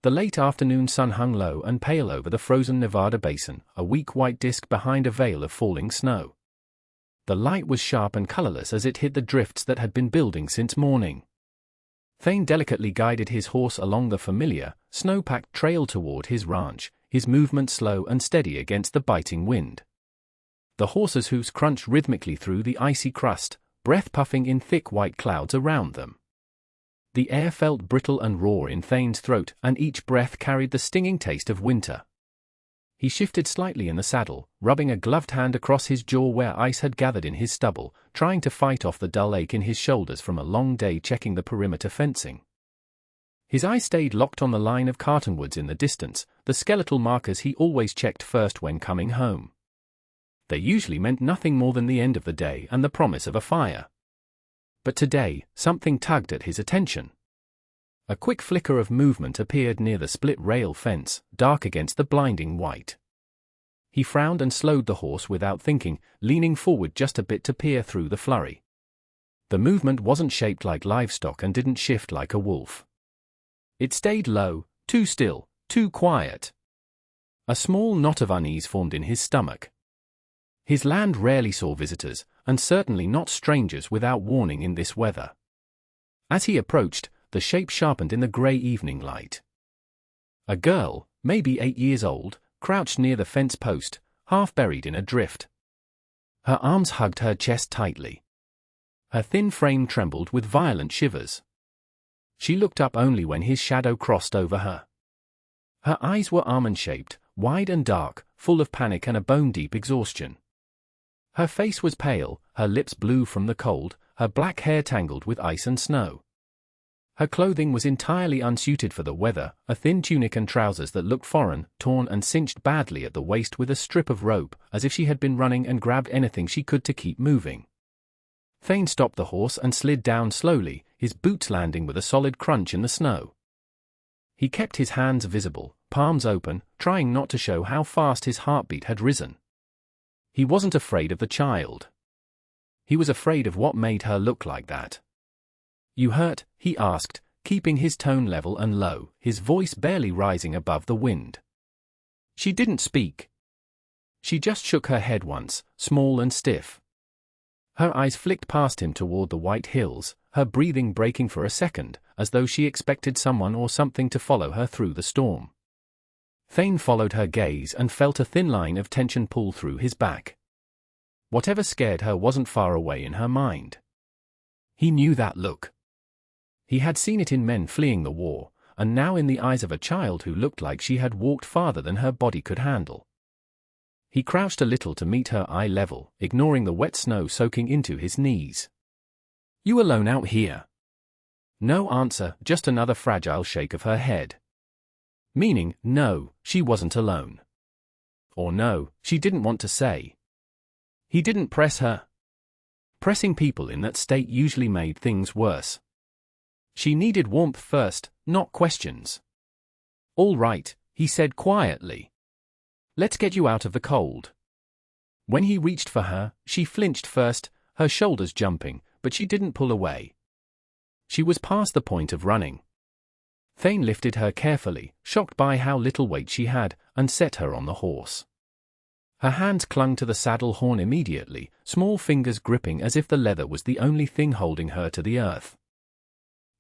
The late afternoon sun hung low and pale over the frozen Nevada basin, a weak white disk behind a veil of falling snow. The light was sharp and colorless as it hit the drifts that had been building since morning. Thane delicately guided his horse along the familiar, snow-packed trail toward his ranch, his movement slow and steady against the biting wind. The horse's hooves crunched rhythmically through the icy crust, breath puffing in thick white clouds around them. The air felt brittle and raw in Thane's throat, and each breath carried the stinging taste of winter. He shifted slightly in the saddle, rubbing a gloved hand across his jaw where ice had gathered in his stubble, trying to fight off the dull ache in his shoulders from a long day checking the perimeter fencing. His eyes stayed locked on the line of cottonwoods in the distance, the skeletal markers he always checked first when coming home. They usually meant nothing more than the end of the day and the promise of a fire. But today, something tugged at his attention. A quick flicker of movement appeared near the split-rail fence, dark against the blinding white. He frowned and slowed the horse without thinking, leaning forward just a bit to peer through the flurry. The movement wasn't shaped like livestock and didn't shift like a wolf. It stayed low, too still, too quiet. A small knot of unease formed in his stomach. His land rarely saw visitors, and certainly not strangers without warning in this weather. As he approached, the shape sharpened in the grey evening light. A girl, maybe 8 years old, crouched near the fence post, half buried in a drift. Her arms hugged her chest tightly. Her thin frame trembled with violent shivers. She looked up only when his shadow crossed over her. Her eyes were almond-shaped, wide and dark, full of panic and a bone-deep exhaustion. Her face was pale, her lips blue from the cold, her black hair tangled with ice and snow. Her clothing was entirely unsuited for the weather, a thin tunic and trousers that looked foreign, torn and cinched badly at the waist with a strip of rope, as if she had been running and grabbed anything she could to keep moving. Thane stopped the horse and slid down slowly, his boots landing with a solid crunch in the snow. He kept his hands visible, palms open, trying not to show how fast his heartbeat had risen. He wasn't afraid of the child. He was afraid of what made her look like that. "You hurt?" he asked, keeping his tone level and low, his voice barely rising above the wind. She didn't speak. She just shook her head once, small and stiff. Her eyes flicked past him toward the white hills, her breathing breaking for a second, as though she expected someone or something to follow her through the storm. Thane followed her gaze and felt a thin line of tension pull through his back. Whatever scared her wasn't far away in her mind. He knew that look. He had seen it in men fleeing the war, and now in the eyes of a child who looked like she had walked farther than her body could handle. He crouched a little to meet her eye level, ignoring the wet snow soaking into his knees. "You alone out here?" No answer, just another fragile shake of her head. Meaning, no, she wasn't alone. Or no, she didn't want to say. He didn't press her. Pressing people in that state usually made things worse. She needed warmth first, not questions. "All right," he said quietly. "Let's get you out of the cold." When he reached for her, she flinched first, her shoulders jumping, but she didn't pull away. She was past the point of running. Thane lifted her carefully, shocked by how little weight she had, and set her on the horse. Her hands clung to the saddle horn immediately, small fingers gripping as if the leather was the only thing holding her to the earth.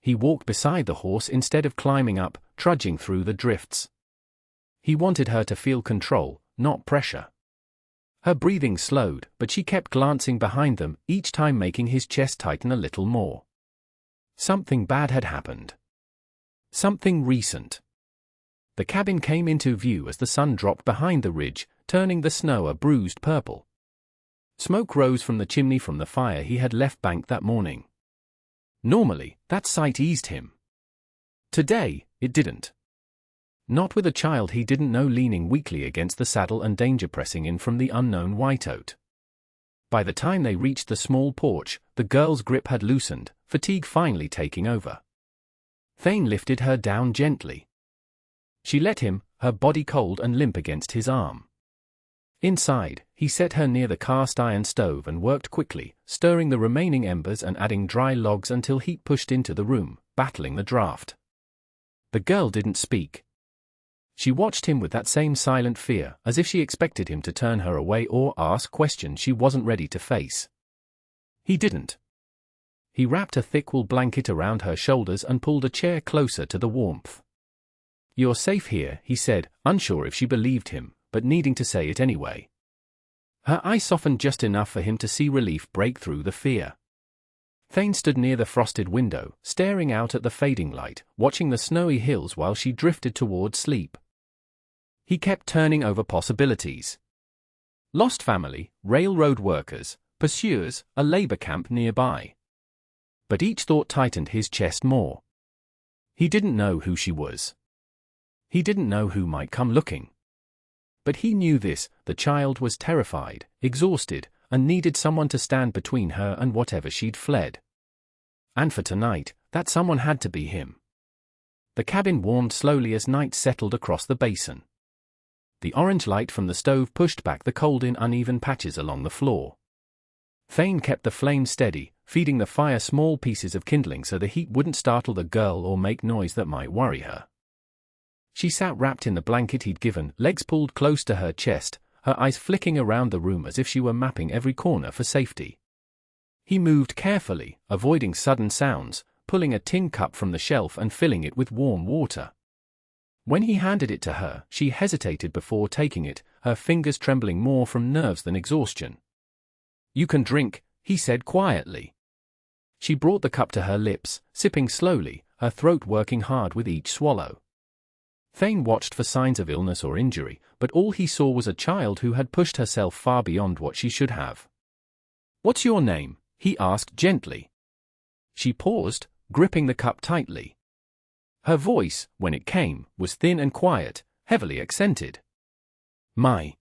He walked beside the horse instead of climbing up, trudging through the drifts. He wanted her to feel control, not pressure. Her breathing slowed, but she kept glancing behind them, each time making his chest tighten a little more. Something bad had happened. Something recent. The cabin came into view as the sun dropped behind the ridge, turning the snow a bruised purple. Smoke rose from the chimney from the fire he had left banked that morning. Normally, that sight eased him. Today, it didn't. Not with a child he didn't know leaning weakly against the saddle and danger pressing in from the unknown whiteout. By the time they reached the small porch, the girl's grip had loosened, fatigue finally taking over. Thane lifted her down gently. She let him, her body cold and limp against his arm. Inside, he set her near the cast-iron stove and worked quickly, stirring the remaining embers and adding dry logs until heat pushed into the room, battling the draft. The girl didn't speak. She watched him with that same silent fear, as if she expected him to turn her away or ask questions she wasn't ready to face. He didn't. He wrapped a thick wool blanket around her shoulders and pulled a chair closer to the warmth. "You're safe here," he said, unsure if she believed him, but needing to say it anyway. Her eyes softened just enough for him to see relief break through the fear. Thane stood near the frosted window, staring out at the fading light, watching the snowy hills while she drifted toward sleep. He kept turning over possibilities. Lost family, railroad workers, pursuers, a labor camp nearby. But each thought tightened his chest more. He didn't know who she was. He didn't know who might come looking. But he knew this: the child was terrified, exhausted, and needed someone to stand between her and whatever she'd fled. And for tonight, that someone had to be him. The cabin warmed slowly as night settled across the basin. The orange light from the stove pushed back the cold in uneven patches along the floor. Thane kept the flame steady, feeding the fire small pieces of kindling so the heat wouldn't startle the girl or make noise that might worry her. She sat wrapped in the blanket he'd given, legs pulled close to her chest, her eyes flicking around the room as if she were mapping every corner for safety. He moved carefully, avoiding sudden sounds, pulling a tin cup from the shelf and filling it with warm water. When he handed it to her, she hesitated before taking it, her fingers trembling more from nerves than exhaustion. "You can drink," he said quietly. She brought the cup to her lips, sipping slowly, her throat working hard with each swallow. Thane watched for signs of illness or injury, but all he saw was a child who had pushed herself far beyond what she should have. "What's your name?" he asked gently. She paused, gripping the cup tightly. Her voice, when it came, was thin and quiet, heavily accented. "My."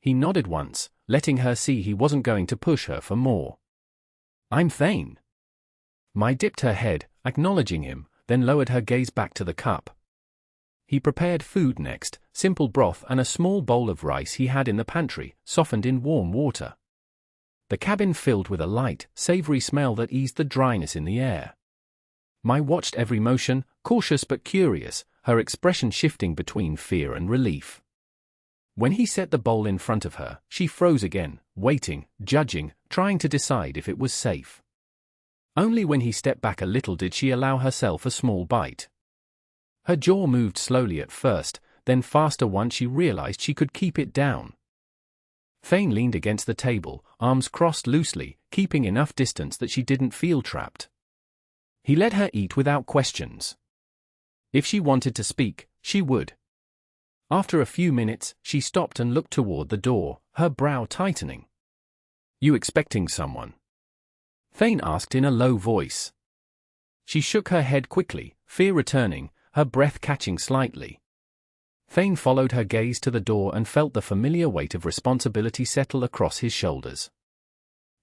He nodded once, letting her see he wasn't going to push her for more. "I'm Thane." Mai dipped her head, acknowledging him, then lowered her gaze back to the cup. He prepared food next, simple broth and a small bowl of rice he had in the pantry, softened in warm water. The cabin filled with a light, savory smell that eased the dryness in the air. Mai watched every motion, cautious but curious, her expression shifting between fear and relief. When he set the bowl in front of her, she froze again, waiting, judging, trying to decide if it was safe. Only when he stepped back a little did she allow herself a small bite. Her jaw moved slowly at first, then faster once she realized she could keep it down. Thane leaned against the table, arms crossed loosely, keeping enough distance that she didn't feel trapped. He let her eat without questions. If she wanted to speak, she would. After a few minutes, she stopped and looked toward the door, her brow tightening. "You expecting someone?" Thane asked in a low voice. She shook her head quickly, fear returning, her breath catching slightly. Thane followed her gaze to the door and felt the familiar weight of responsibility settle across his shoulders.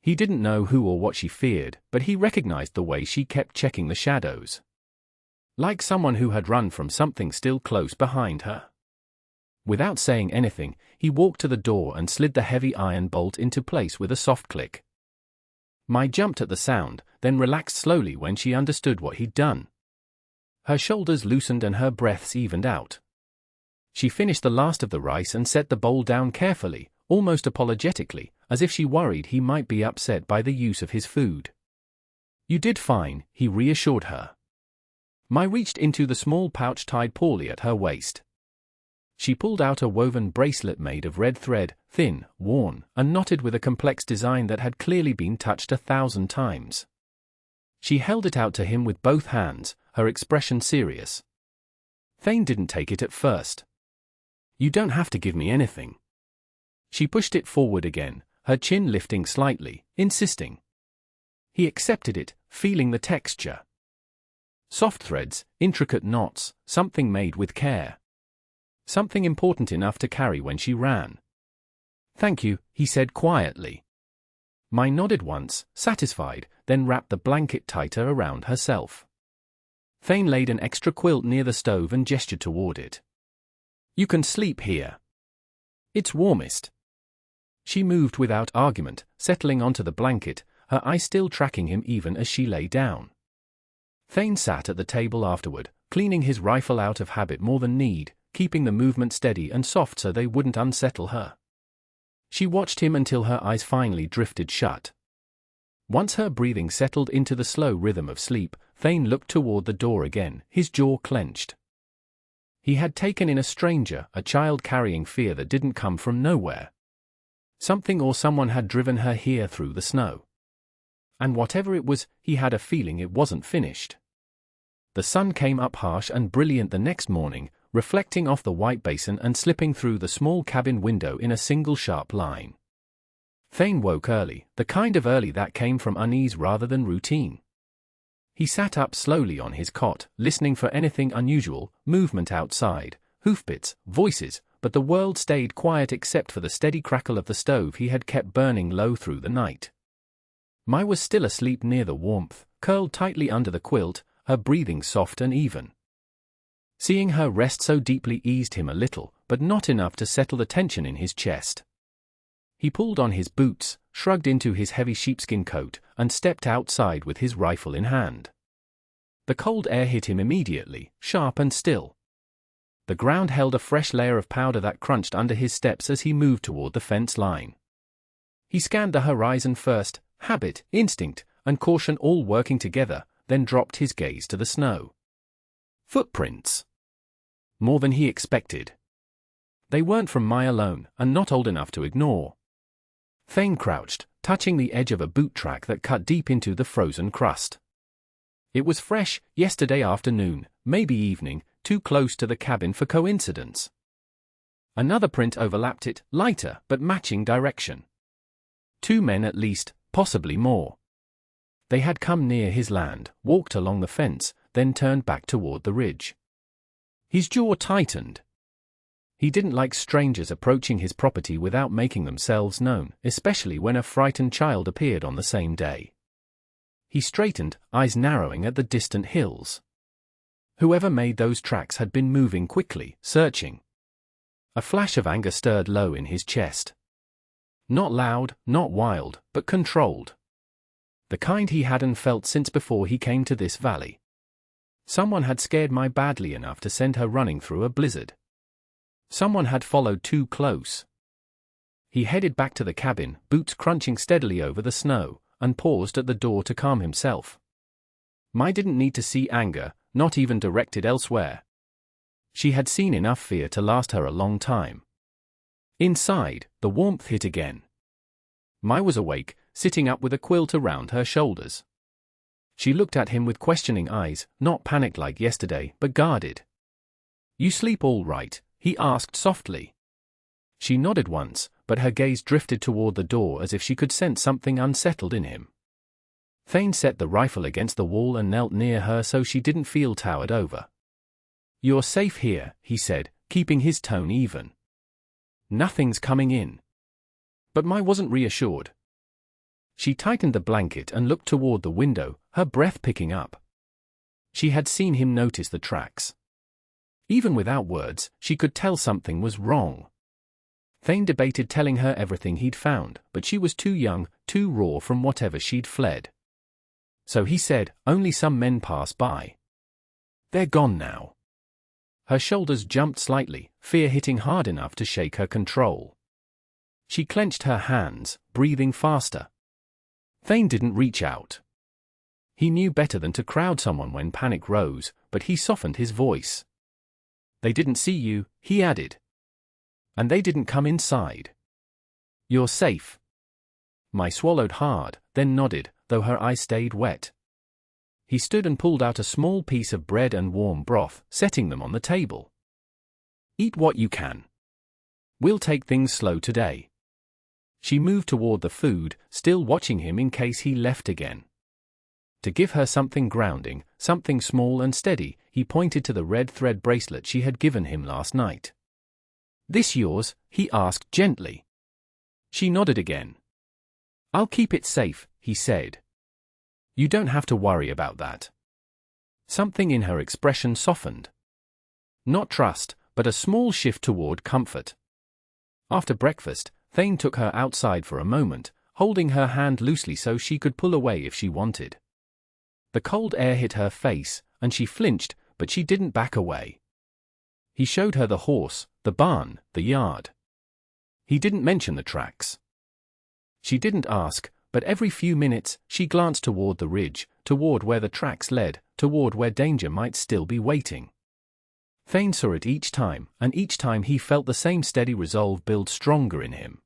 He didn't know who or what she feared, but he recognized the way she kept checking the shadows. Like someone who had run from something still close behind her. Without saying anything, he walked to the door and slid the heavy iron bolt into place with a soft click. Mai jumped at the sound, then relaxed slowly when she understood what he'd done. Her shoulders loosened and her breaths evened out. She finished the last of the rice and set the bowl down carefully, almost apologetically, as if she worried he might be upset by the use of his food. "You did fine," he reassured her. Mai reached into the small pouch tied poorly at her waist. She pulled out a woven bracelet made of red thread, thin, worn, and knotted with a complex design that had clearly been touched 1,000 times. She held it out to him with both hands, her expression serious. Thane didn't take it at first. "You don't have to give me anything." She pushed it forward again, her chin lifting slightly, insisting. He accepted it, feeling the texture. Soft threads, intricate knots, something made with care. Something important enough to carry when she ran. "Thank you," he said quietly. Mai nodded once, satisfied, then wrapped the blanket tighter around herself. Thane laid an extra quilt near the stove and gestured toward it. "You can sleep here. It's warmest." She moved without argument, settling onto the blanket, her eyes still tracking him even as she lay down. Thane sat at the table afterward, cleaning his rifle out of habit more than need, keeping the movement steady and soft so they wouldn't unsettle her. She watched him until her eyes finally drifted shut. Once her breathing settled into the slow rhythm of sleep, Thane looked toward the door again, his jaw clenched. He had taken in a stranger, a child carrying fear that didn't come from nowhere. Something or someone had driven her here through the snow. And whatever it was, he had a feeling it wasn't finished. The sun came up harsh and brilliant the next morning, reflecting off the white basin and slipping through the small cabin window in a single sharp line. Thane woke early, the kind of early that came from unease rather than routine. He sat up slowly on his cot, listening for anything unusual, movement outside, hoofbeats, voices, but the world stayed quiet except for the steady crackle of the stove he had kept burning low through the night. Mai was still asleep near the warmth, curled tightly under the quilt, her breathing soft and even. Seeing her rest so deeply eased him a little, but not enough to settle the tension in his chest. He pulled on his boots, shrugged into his heavy sheepskin coat, and stepped outside with his rifle in hand. The cold air hit him immediately, sharp and still. The ground held a fresh layer of powder that crunched under his steps as he moved toward the fence line. He scanned the horizon first, habit, instinct, and caution all working together, then dropped his gaze to the snow. Footprints. More than he expected. They weren't from Mai alone, and not old enough to ignore. Thane crouched, touching the edge of a boot track that cut deep into the frozen crust. It was fresh, yesterday afternoon, maybe evening, too close to the cabin for coincidence. Another print overlapped it, lighter, but matching direction. 2 men at least, possibly more. They had come near his land, walked along the fence, then turned back toward the ridge. His jaw tightened. He didn't like strangers approaching his property without making themselves known, especially when a frightened child appeared on the same day. He straightened, eyes narrowing at the distant hills. Whoever made those tracks had been moving quickly, searching. A flash of anger stirred low in his chest. Not loud, not wild, but controlled. The kind he hadn't felt since before he came to this valley. Someone had scared Mai badly enough to send her running through a blizzard. Someone had followed too close. He headed back to the cabin, boots crunching steadily over the snow, and paused at the door to calm himself. Mai didn't need to see anger, not even directed elsewhere. She had seen enough fear to last her a long time. Inside, the warmth hit again. Mai was awake, sitting up with a quilt around her shoulders. She looked at him with questioning eyes, not panicked like yesterday, but guarded. "You sleep all right?" he asked softly. She nodded once, but her gaze drifted toward the door as if she could sense something unsettled in him. Thane set the rifle against the wall and knelt near her so she didn't feel towered over. "You're safe here," he said, keeping his tone even. "Nothing's coming in." But Mai wasn't reassured. She tightened the blanket and looked toward the window, her breath picking up. She had seen him notice the tracks. Even without words, she could tell something was wrong. Thane debated telling her everything he'd found, but she was too young, too raw from whatever she'd fled. So he said, "Only some men pass by. They're gone now." Her shoulders jumped slightly, fear hitting hard enough to shake her control. She clenched her hands, breathing faster. Thane didn't reach out. He knew better than to crowd someone when panic rose, but he softened his voice. "They didn't see you," he added. "And they didn't come inside. You're safe." Mai swallowed hard, then nodded, though her eyes stayed wet. He stood and pulled out a small piece of bread and warm broth, setting them on the table. "Eat what you can. We'll take things slow today." She moved toward the food, still watching him in case he left again. To give her something grounding, something small and steady, he pointed to the red thread bracelet she had given him last night. "This yours?" he asked gently. She nodded again. "I'll keep it safe," he said. "You don't have to worry about that." Something in her expression softened. Not trust, but a small shift toward comfort. After breakfast, Thane took her outside for a moment, holding her hand loosely so she could pull away if she wanted. The cold air hit her face, and she flinched, but she didn't back away. He showed her the horse, the barn, the yard. He didn't mention the tracks. She didn't ask, but every few minutes she glanced toward the ridge, toward where the tracks led, toward where danger might still be waiting. Thane saw it each time, and each time he felt the same steady resolve build stronger in him.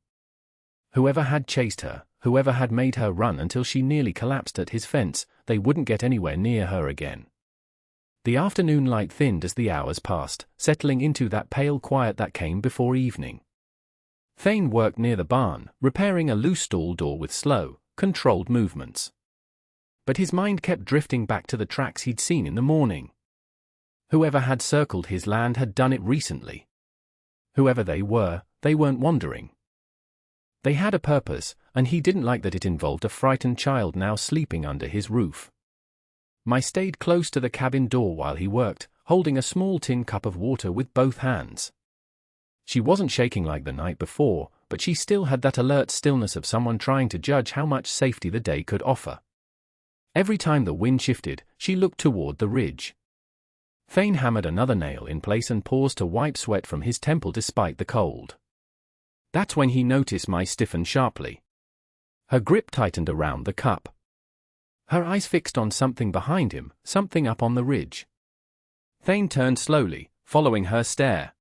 Whoever had chased her, whoever had made her run until she nearly collapsed at his fence, they wouldn't get anywhere near her again. The afternoon light thinned as the hours passed, settling into that pale quiet that came before evening. Thane worked near the barn, repairing a loose stall door with slow, controlled movements. But his mind kept drifting back to the tracks he'd seen in the morning. Whoever had circled his land had done it recently. Whoever they weren't wandering. They had a purpose, and he didn't like that it involved a frightened child now sleeping under his roof. Mai stayed close to the cabin door while he worked, holding a small tin cup of water with both hands. She wasn't shaking like the night before, but she still had that alert stillness of someone trying to judge how much safety the day could offer. Every time the wind shifted, she looked toward the ridge. Thane hammered another nail in place and paused to wipe sweat from his temple despite the cold. That's when he noticed Mai stiffen sharply. Her grip tightened around the cup. Her eyes fixed on something behind him, something up on the ridge. Thane turned slowly, following her stare.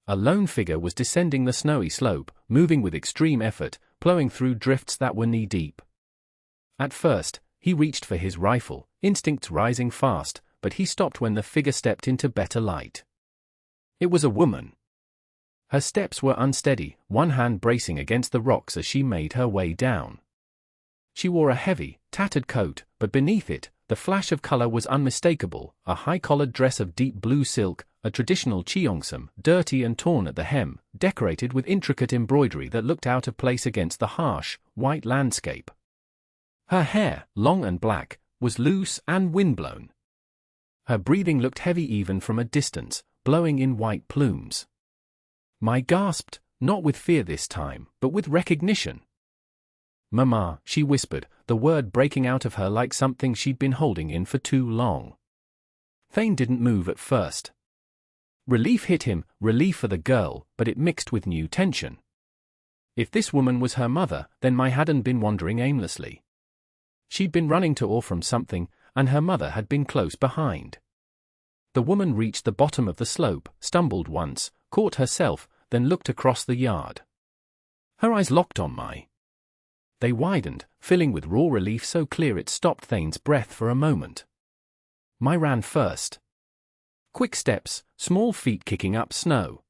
A lone figure was descending the snowy slope, moving with extreme effort, plowing through drifts that were knee-deep. At first, he reached for his rifle, instincts rising fast, but he stopped when the figure stepped into better light. It was a woman. Her steps were unsteady, one hand bracing against the rocks as she made her way down. She wore a heavy, tattered coat, but beneath it, the flash of color was unmistakable, a high-collared dress of deep blue silk, a traditional cheongsam, dirty and torn at the hem, decorated with intricate embroidery that looked out of place against the harsh, white landscape. Her hair, long and black, was loose and windblown. Her breathing looked heavy even from a distance, blowing in white plumes. Mai gasped, not with fear this time, but with recognition. "Mama," she whispered, the word breaking out of her like something she'd been holding in for too long. Thane didn't move at first. Relief hit him, relief for the girl, but it mixed with new tension. If this woman was her mother, then Mai hadn't been wandering aimlessly. She'd been running to or from something, and her mother had been close behind. The woman reached the bottom of the slope, stumbled once, caught herself, then looked across the yard. Her eyes locked on Mai. They widened, filling with raw relief so clear it stopped Thane's breath for a moment. Mai ran first. Quick steps, small feet kicking up snow.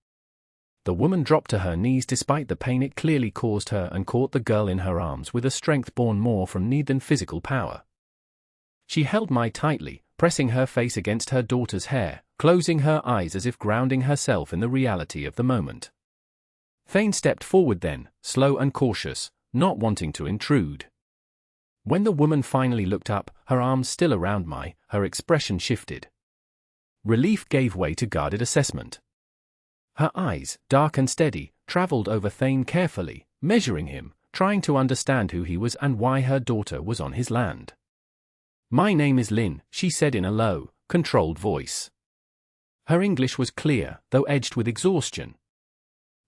The woman dropped to her knees despite the pain it clearly caused her and caught the girl in her arms with a strength born more from need than physical power. She held Mai tightly, pressing her face against her daughter's hair, closing her eyes as if grounding herself in the reality of the moment. Thane stepped forward then, slow and cautious, not wanting to intrude. When the woman finally looked up, her arms still around Mai, her expression shifted. Relief gave way to guarded assessment. Her eyes, dark and steady, traveled over Thane carefully, measuring him, trying to understand who he was and why her daughter was on his land. "My name is Lin," she said in a low, controlled voice. Her English was clear, though edged with exhaustion.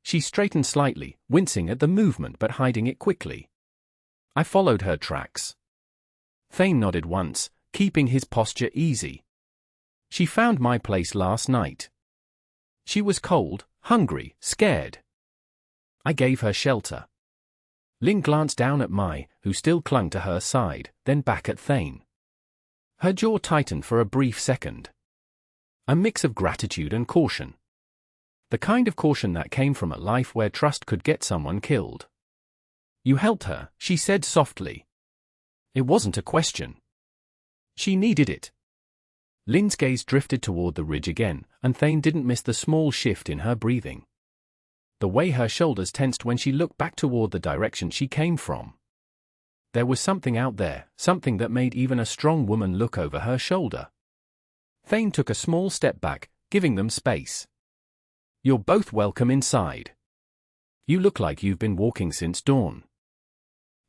She straightened slightly, wincing at the movement but hiding it quickly. "I followed her tracks." Thane nodded once, keeping his posture easy. "She found my place last night. She was cold, hungry, scared. I gave her shelter." Lin glanced down at Mai, who still clung to her side, then back at Thane. Her jaw tightened for a brief second. A mix of gratitude and caution. The kind of caution that came from a life where trust could get someone killed. "You helped her," she said softly. It wasn't a question. She needed it. Lin's gaze drifted toward the ridge again, and Thane didn't miss the small shift in her breathing. The way her shoulders tensed when she looked back toward the direction she came from. There was something out there, something that made even a strong woman look over her shoulder. Thane took a small step back, giving them space. "You're both welcome inside. You look like you've been walking since dawn."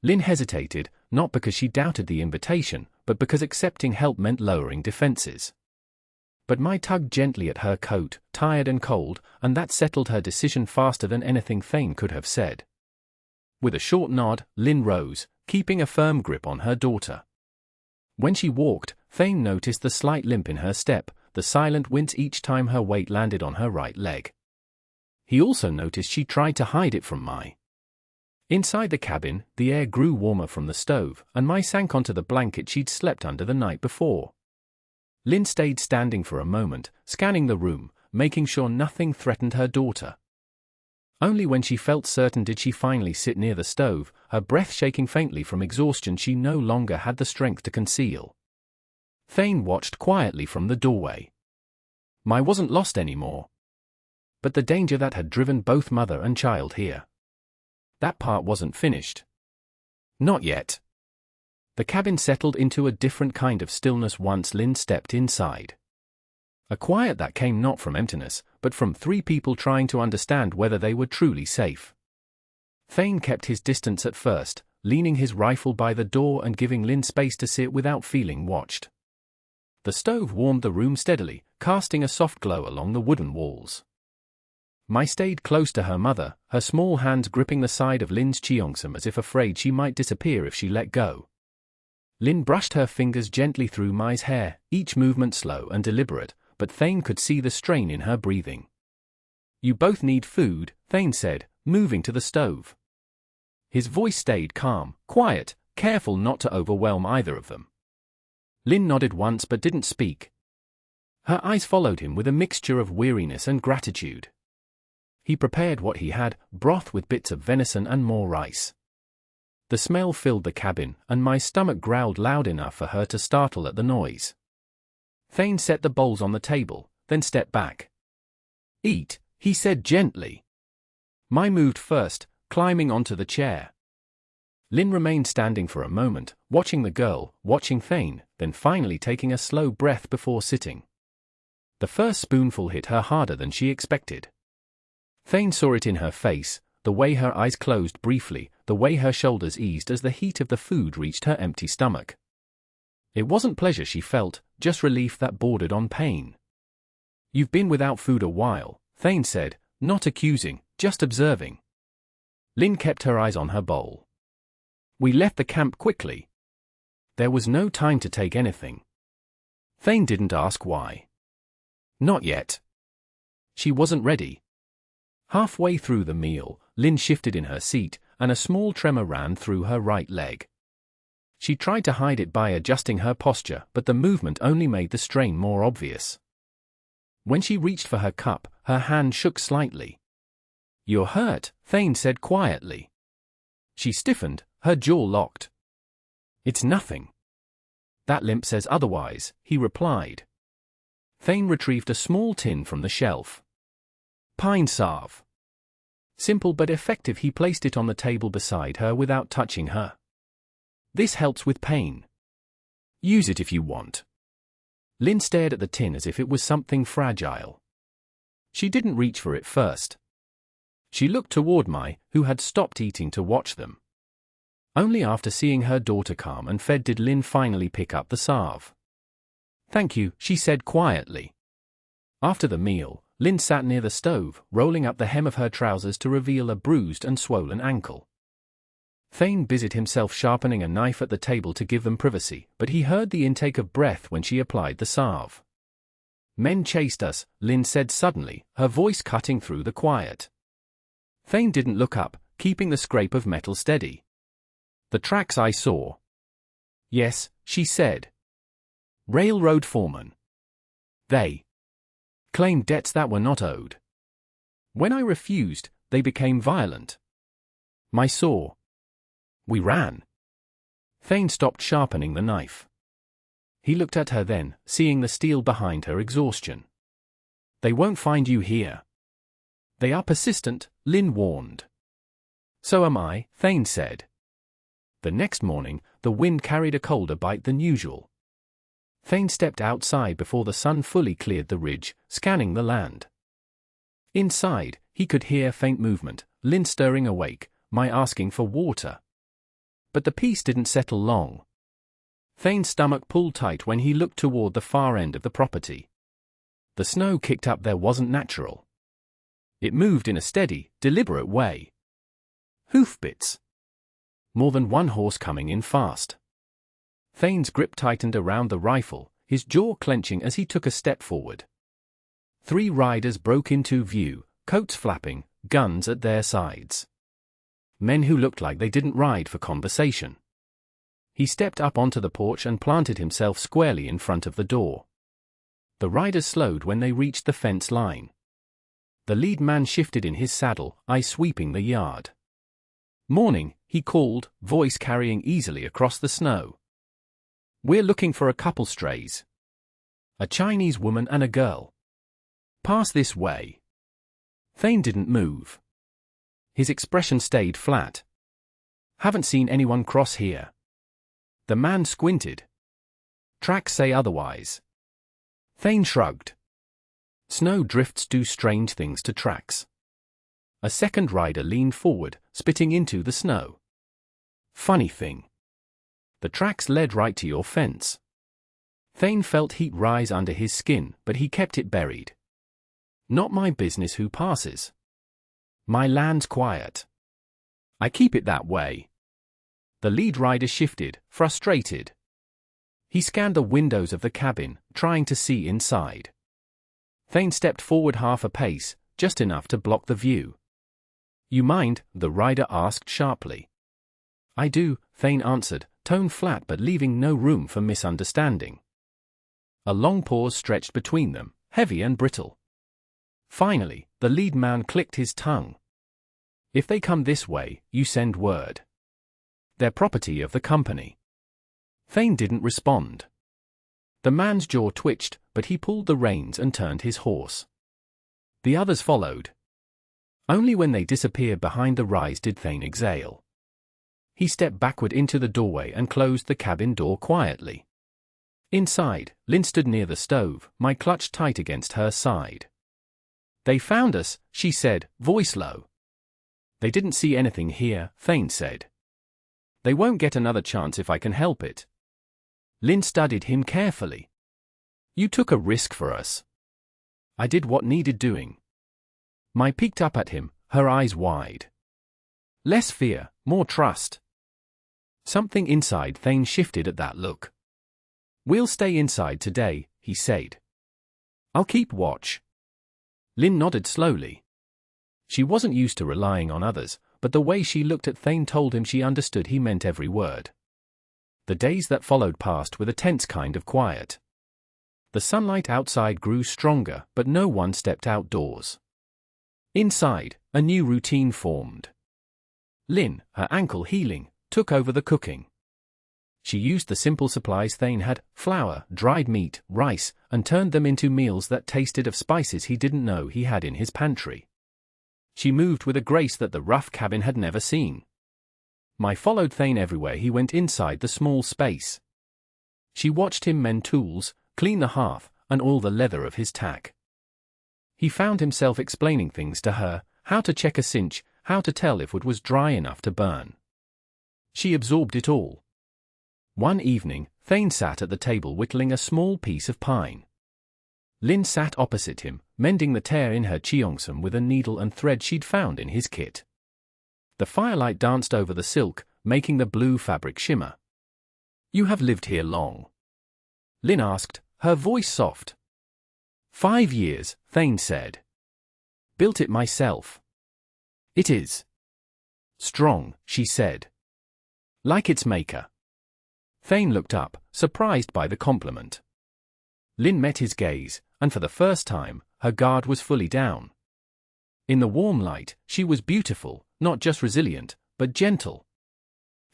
Lin hesitated, not because she doubted the invitation, but because accepting help meant lowering defenses. But Mai tugged gently at her coat, tired and cold, and that settled her decision faster than anything Thane could have said. With a short nod, Lynn rose, keeping a firm grip on her daughter. When she walked, Thane noticed the slight limp in her step, the silent wince each time her weight landed on her right leg. He also noticed she tried to hide it from Mai. Inside the cabin, the air grew warmer from the stove, and Mai sank onto the blanket she'd slept under the night before. Lynn stayed standing for a moment, scanning the room, making sure nothing threatened her daughter. Only when she felt certain did she finally sit near the stove, her breath shaking faintly from exhaustion she no longer had the strength to conceal. Thane watched quietly from the doorway. Mai wasn't lost anymore. But the danger that had driven both mother and child here. That part wasn't finished. Not yet. The cabin settled into a different kind of stillness once Lynn stepped inside. A quiet that came not from emptiness, but from three people trying to understand whether they were truly safe. Thane kept his distance at first, leaning his rifle by the door and giving Lynn space to sit without feeling watched. The stove warmed the room steadily, casting a soft glow along the wooden walls. Mai stayed close to her mother, her small hands gripping the side of Lynn's cheongsam as if afraid she might disappear if she let go. Lynn brushed her fingers gently through Mai's hair, each movement slow and deliberate, but Thane could see the strain in her breathing. "You both need food," Thane said, moving to the stove. His voice stayed calm, quiet, careful not to overwhelm either of them. Lynn nodded once but didn't speak. Her eyes followed him with a mixture of weariness and gratitude. He prepared what he had, broth with bits of venison and more rice. The smell filled the cabin, and my stomach growled loud enough for her to startle at the noise. Thane set the bowls on the table, then stepped back. "Eat," he said gently. Mai moved first, climbing onto the chair. Lynn remained standing for a moment, watching the girl, watching Thane, then finally taking a slow breath before sitting. The first spoonful hit her harder than she expected. Thane saw it in her face, the way her eyes closed briefly, the way her shoulders eased as the heat of the food reached her empty stomach. It wasn't pleasure she felt, just relief that bordered on pain. "You've been without food a while," Thane said, not accusing, just observing. Lynn kept her eyes on her bowl. "We left the camp quickly. There was no time to take anything." Thane didn't ask why. Not yet. She wasn't ready. Halfway through the meal, Lynn shifted in her seat, and a small tremor ran through her right leg. She tried to hide it by adjusting her posture, but the movement only made the strain more obvious. When she reached for her cup, her hand shook slightly. "You're hurt," Thane said quietly. She stiffened, her jaw locked. "It's nothing." "That limp says otherwise," he replied. Thane retrieved a small tin from the shelf. "Pine salve." Simple but effective, he placed it on the table beside her without touching her. "This helps with pain. Use it if you want." Lynn stared at the tin as if it was something fragile. She didn't reach for it first. She looked toward Mai, who had stopped eating to watch them. Only after seeing her daughter calm and fed did Lynn finally pick up the salve. "Thank you," she said quietly. After the meal, Lynn sat near the stove, rolling up the hem of her trousers to reveal a bruised and swollen ankle. Thane busied himself sharpening a knife at the table to give them privacy, but he heard the intake of breath when she applied the salve. "Men chased us," Lynn said suddenly, her voice cutting through the quiet. Thane didn't look up, keeping the scrape of metal steady. "The tracks I saw." "Yes," she said. "Railroad foreman. They claimed debts that were not owed. When I refused, they became violent. Mai saw. We ran." Thane stopped sharpening the knife. He looked at her then, seeing the steel behind her exhaustion. "They won't find you here. They are persistent," Lynn warned. "So am I," Thane said. The next morning, the wind carried a colder bite than usual. Thane stepped outside before the sun fully cleared the ridge, scanning the land. Inside, he could hear faint movement, Lynn stirring awake, Mai asking for water. But the peace didn't settle long. Thane's stomach pulled tight when he looked toward the far end of the property. The snow kicked up there wasn't natural. It moved in a steady, deliberate way. Hoofbeats. More than one horse coming in fast. Thane's grip tightened around the rifle, his jaw clenching as he took a step forward. 3 riders broke into view, coats flapping, guns at their sides. Men who looked like they didn't ride for conversation. He stepped up onto the porch and planted himself squarely in front of the door. The riders slowed when they reached the fence line. The lead man shifted in his saddle, eyes sweeping the yard. "Morning," he called, voice carrying easily across the snow. "We're looking for a couple strays. A Chinese woman and a girl. Pass this way." Thane didn't move. His expression stayed flat. "Haven't seen anyone cross here." The man squinted. "Tracks say otherwise." Thane shrugged. Snow drifts do strange things to tracks. A second rider leaned forward, spitting into the snow. "Funny thing. The tracks led right to your fence." Thane felt heat rise under his skin, but he kept it buried. "Not my business who passes. My land's quiet. I keep it that way." The lead rider shifted, frustrated. He scanned the windows of the cabin, trying to see inside. Thane stepped forward half a pace, just enough to block the view. "You mind?" the rider asked sharply. "I do," Thane answered, tone flat but leaving no room for misunderstanding. A long pause stretched between them, heavy and brittle. Finally, the lead man clicked his tongue. "If they come this way, you send word. They're property of the company." Thane didn't respond. The man's jaw twitched, but he pulled the reins and turned his horse. The others followed. Only when they disappeared behind the rise did Thane exhale. He stepped backward into the doorway and closed the cabin door quietly. Inside, Lynn stood near the stove, my clutch tight against her side. "They found us," she said, voice low. "They didn't see anything here," Thane said. "They won't get another chance if I can help it." Lynn studied him carefully. "You took a risk for us." "I did what needed doing." Mai peeked up at him, her eyes wide. Less fear, more trust. Something inside Thane shifted at that look. "We'll stay inside today," he said. "I'll keep watch." Lynn nodded slowly. She wasn't used to relying on others, but the way she looked at Thane told him she understood he meant every word. The days that followed passed with a tense kind of quiet. The sunlight outside grew stronger, but no one stepped outdoors. Inside, a new routine formed. Lynn, her ankle healing, took over the cooking. She used the simple supplies Thane had, flour, dried meat, rice, and turned them into meals that tasted of spices he didn't know he had in his pantry. She moved with a grace that the rough cabin had never seen. Mai followed Thane everywhere he went inside the small space. She watched him mend tools, clean the hearth, and oil the leather of his tack. He found himself explaining things to her, how to check a cinch, how to tell if wood was dry enough to burn. She absorbed it all. One evening, Thane sat at the table whittling a small piece of pine. Lynn sat opposite him, mending the tear in her cheongsam with a needle and thread she'd found in his kit. The firelight danced over the silk, making the blue fabric shimmer. "You have lived here long?" Lynn asked, her voice soft. 5 years, Thane said. "Built it myself." "It is strong," she said. "Like its maker." Thane looked up, surprised by the compliment. Lynn met his gaze, and for the first time, her guard was fully down. In the warm light, she was beautiful, not just resilient, but gentle.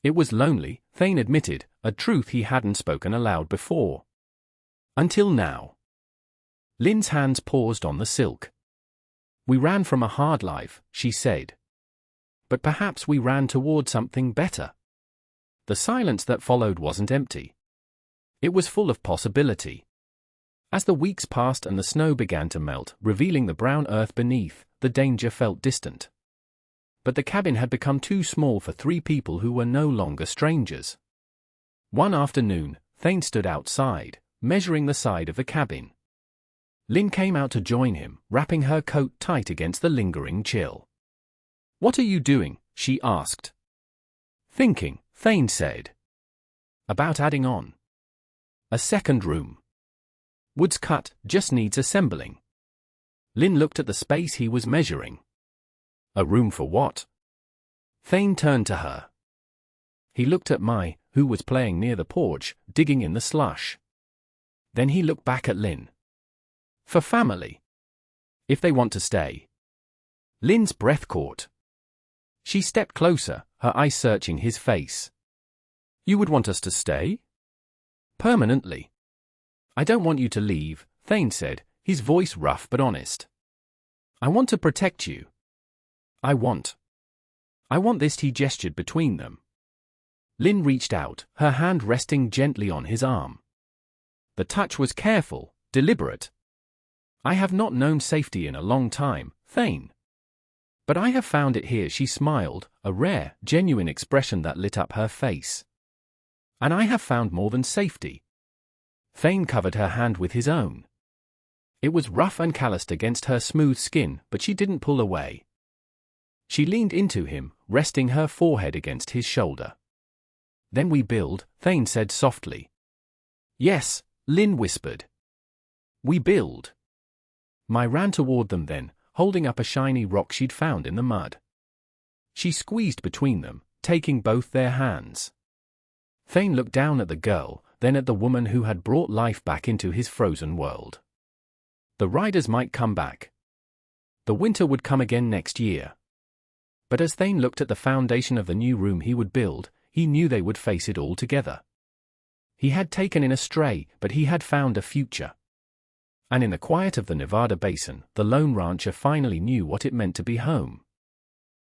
It was lonely, Thane admitted, a truth he hadn't spoken aloud before. Until now. Lynn's hands paused on the silk. "We ran from a hard life," she said. "But perhaps we ran toward something better." The silence that followed wasn't empty. It was full of possibility. As the weeks passed and the snow began to melt, revealing the brown earth beneath, the danger felt distant. But the cabin had become too small for 3 people who were no longer strangers. One afternoon, Thane stood outside, measuring the side of the cabin. Lynn came out to join him, wrapping her coat tight against the lingering chill. "What are you doing?" she asked. "Thinking," Thane said. "About adding on a second room. Wood's cut, just needs assembling." Lynn looked at the space he was measuring. "A room for what?" Thane turned to her. He looked at Mai, who was playing near the porch, digging in the slush. Then he looked back at Lynn. "For family. If they want to stay." Lynn's breath caught. She stepped closer, her eyes searching his face. "You would want us to stay?" "Permanently." "I don't want you to leave," Thane said, his voice rough but honest. "I want to protect you. I want this." He gestured between them. Lynn reached out, her hand resting gently on his arm. The touch was careful, deliberate. "I have not known safety in a long time, Thane. But I have found it here." She smiled, a rare, genuine expression that lit up her face. "And I have found more than safety." Thane covered her hand with his own. It was rough and calloused against her smooth skin, but she didn't pull away. She leaned into him, resting her forehead against his shoulder. "Then we build," Thane said softly. "Yes," Lynn whispered. "We build." Mai ran toward them then, holding up a shiny rock she'd found in the mud. She squeezed between them, taking both their hands. Thane looked down at the girl, then at the woman who had brought life back into his frozen world. The riders might come back. The winter would come again next year. But as Thane looked at the foundation of the new room he would build, he knew they would face it all together. He had taken in a stray, but he had found a future. And in the quiet of the Nevada basin, the lone rancher finally knew what it meant to be home.